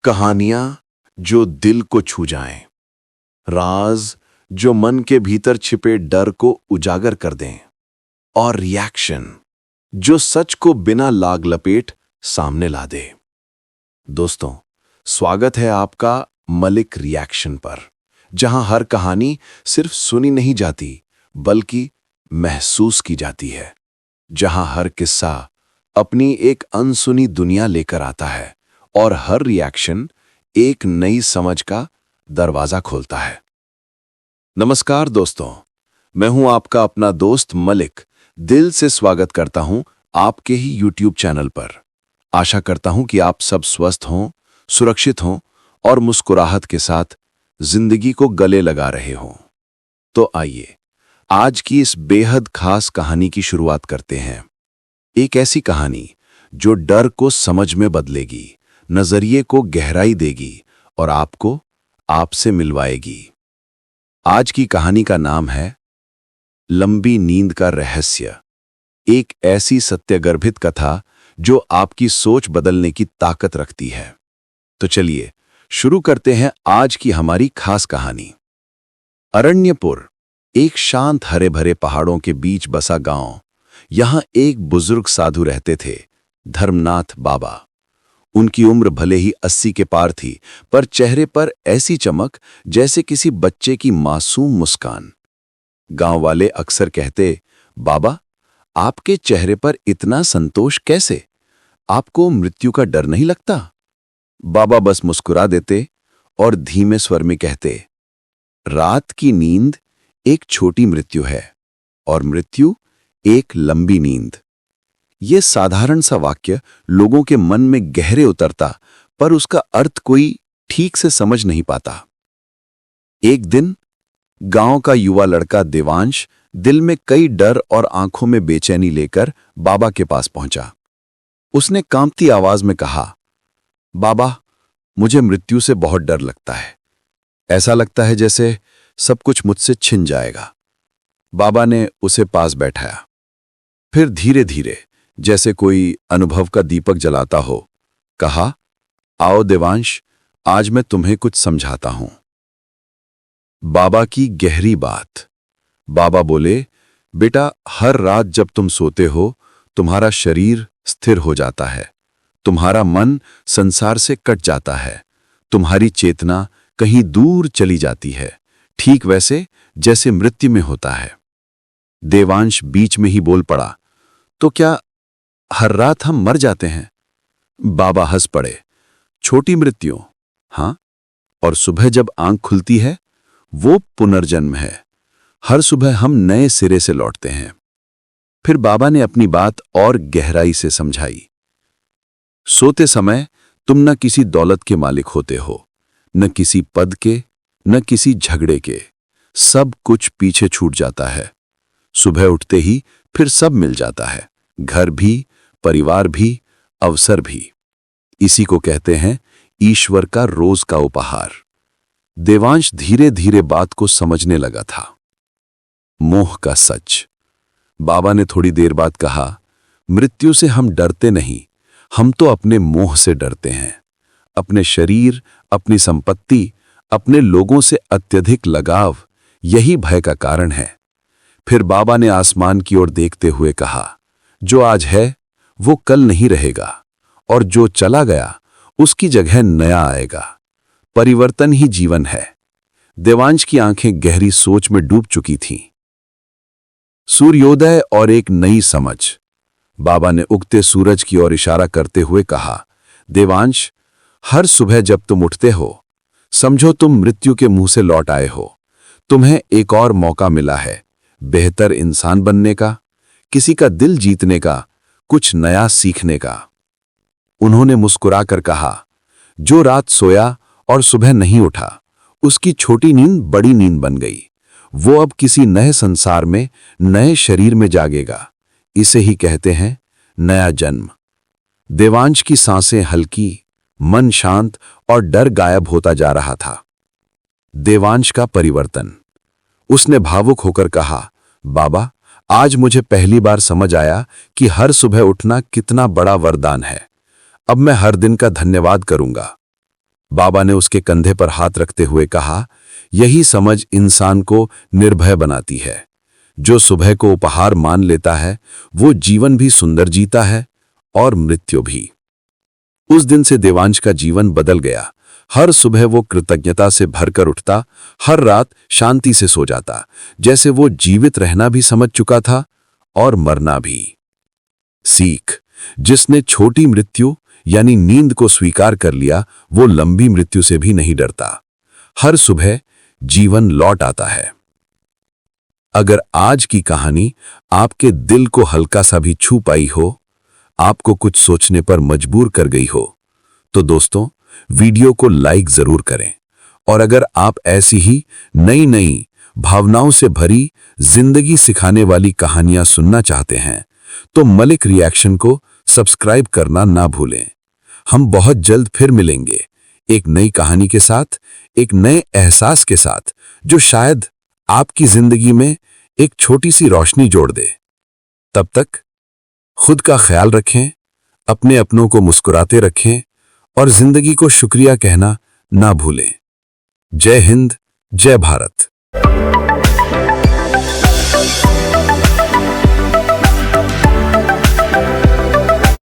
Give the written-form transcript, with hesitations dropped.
कहानियां जो दिल को छू जाएं, राज जो मन के भीतर छिपे डर को उजागर कर दें और रिएक्शन जो सच को बिना लाग लपेट सामने ला दे। दोस्तों, स्वागत है आपका मलिक रिएक्शन पर, जहां हर कहानी सिर्फ सुनी नहीं जाती बल्कि महसूस की जाती है, जहां हर किस्सा अपनी एक अनसुनी दुनिया लेकर आता है और हर रिएक्शन एक नई समझ का दरवाजा खोलता है। नमस्कार दोस्तों, मैं हूं आपका अपना दोस्त मलिक। दिल से स्वागत करता हूं आपके ही YouTube चैनल पर। आशा करता हूं कि आप सब स्वस्थ हों, सुरक्षित हों और मुस्कुराहट के साथ जिंदगी को गले लगा रहे हों। तो आइए आज की इस बेहद खास कहानी की शुरुआत करते हैं। एक ऐसी कहानी जो डर को समझ में बदलेगी, नजरिए को गहराई देगी और आपको आपसे मिलवाएगी। आज की कहानी का नाम है लंबी नींद का रहस्य। एक ऐसी सत्यगर्भित कथा जो आपकी सोच बदलने की ताकत रखती है। तो चलिए शुरू करते हैं आज की हमारी खास कहानी। अरण्यपुर, एक शांत हरे भरे पहाड़ों के बीच बसा गांव। यहां एक बुजुर्ग साधु रहते थे, धर्मनाथ बाबा। उनकी उम्र भले ही 80 के पार थी, पर चेहरे पर ऐसी चमक जैसे किसी बच्चे की मासूम मुस्कान। गांव वाले अक्सर कहते, बाबा, आपके चेहरे पर इतना संतोष कैसे? आपको मृत्यु का डर नहीं लगता? बाबा बस मुस्कुरा देते और धीमे स्वर में कहते, रात की नींद एक छोटी मृत्यु है और मृत्यु एक लंबी नींद। ये साधारण सा वाक्य लोगों के मन में गहरे उतरता, पर उसका अर्थ कोई ठीक से समझ नहीं पाता। एक दिन गांव का युवा लड़का देवांश दिल में कई डर और आंखों में बेचैनी लेकर बाबा के पास पहुंचा। उसने कांपती आवाज में कहा, बाबा, मुझे मृत्यु से बहुत डर लगता है। ऐसा लगता है जैसे सब कुछ मुझसे छिन जाएगा। बाबा ने उसे पास बैठाया। फिर धीरे धीरे, जैसे कोई अनुभव का दीपक जलाता हो, कहा, आओ देवांश, आज मैं तुम्हें कुछ समझाता हूं। बाबा की गहरी बात। बाबा बोले, बेटा, हर रात जब तुम सोते हो, तुम्हारा शरीर स्थिर हो जाता है, तुम्हारा मन संसार से कट जाता है, तुम्हारी चेतना कहीं दूर चली जाती है, ठीक वैसे जैसे मृत्यु में होता है। देवांश बीच में ही बोल पड़ा, तो क्या हर रात हम मर जाते हैं? बाबा हंस पड़े, छोटी मृत्यु, हां, और सुबह जब आंख खुलती है वो पुनर्जन्म है। हर सुबह हम नए सिरे से लौटते हैं। फिर बाबा ने अपनी बात और गहराई से समझाई। सोते समय तुम न किसी दौलत के मालिक होते हो, न किसी पद के, न किसी झगड़े के। सब कुछ पीछे छूट जाता है। सुबह उठते ही फिर सब मिल जाता है, घर भी, परिवार भी, अवसर भी। इसी को कहते हैं ईश्वर का रोज का उपहार। देवांश धीरे धीरे बात को समझने लगा था। मोह का सच। बाबा ने थोड़ी देर बाद कहा, मृत्यु से हम डरते नहीं, हम तो अपने मोह से डरते हैं। अपने शरीर, अपनी संपत्ति, अपने लोगों से अत्यधिक लगाव, यही भय का कारण है। फिर बाबा ने आसमान की ओर देखते हुए कहा, जो आज है वो कल नहीं रहेगा, और जो चला गया उसकी जगह नया आएगा। परिवर्तन ही जीवन है। देवांश की आंखें गहरी सोच में डूब चुकी थीं। सूर्योदय और एक नई समझ। बाबा ने उगते सूरज की ओर इशारा करते हुए कहा, देवांश, हर सुबह जब तुम उठते हो, समझो तुम मृत्यु के मुंह से लौट आए हो। तुम्हें एक और मौका मिला है, बेहतर इंसान बनने का, किसी का दिल जीतने का, कुछ नया सीखने का। उन्होंने मुस्कुराकर कहा, जो रात सोया और सुबह नहीं उठा, उसकी छोटी नींद बड़ी नींद बन गई। वो अब किसी नए संसार में, नए शरीर में जागेगा। इसे ही कहते हैं नया जन्म। देवांश की सांसें हल्की, मन शांत और डर गायब होता जा रहा था। देवांश का परिवर्तन। उसने भावुक होकर कहा, बाबा, आज मुझे पहली बार समझ आया कि हर सुबह उठना कितना बड़ा वरदान है। अब मैं हर दिन का धन्यवाद करूंगा। बाबा ने उसके कंधे पर हाथ रखते हुए कहा, यही समझ इंसान को निर्भय बनाती है। जो सुबह को उपहार मान लेता है वो जीवन भी सुंदर जीता है और मृत्यु भी। उस दिन से देवांश का जीवन बदल गया। हर सुबह वो कृतज्ञता से भरकर उठता, हर रात शांति से सो जाता, जैसे वो जीवित रहना भी समझ चुका था और मरना भी। सीख: जिसने छोटी मृत्यु यानी नींद को स्वीकार कर लिया वो लंबी मृत्यु से भी नहीं डरता। हर सुबह जीवन लौट आता है। अगर आज की कहानी आपके दिल को हल्का सा भी छू पाई हो, आपको कुछ सोचने पर मजबूर कर गई हो, तो दोस्तों वीडियो को लाइक जरूर करें। और अगर आप ऐसी ही नई नई भावनाओं से भरी जिंदगी सिखाने वाली कहानियां सुनना चाहते हैं तो मलिक रिएक्शन को सब्सक्राइब करना ना भूलें। हम बहुत जल्द फिर मिलेंगे एक नई कहानी के साथ, एक नए एहसास के साथ जो शायद आपकी जिंदगी में एक छोटी सी रोशनी जोड़ दे। तब तक खुद का ख्याल रखें, अपने अपनों को मुस्कुराते रखें और जिंदगी को शुक्रिया कहना ना भूलें। जय हिंद, जय भारत।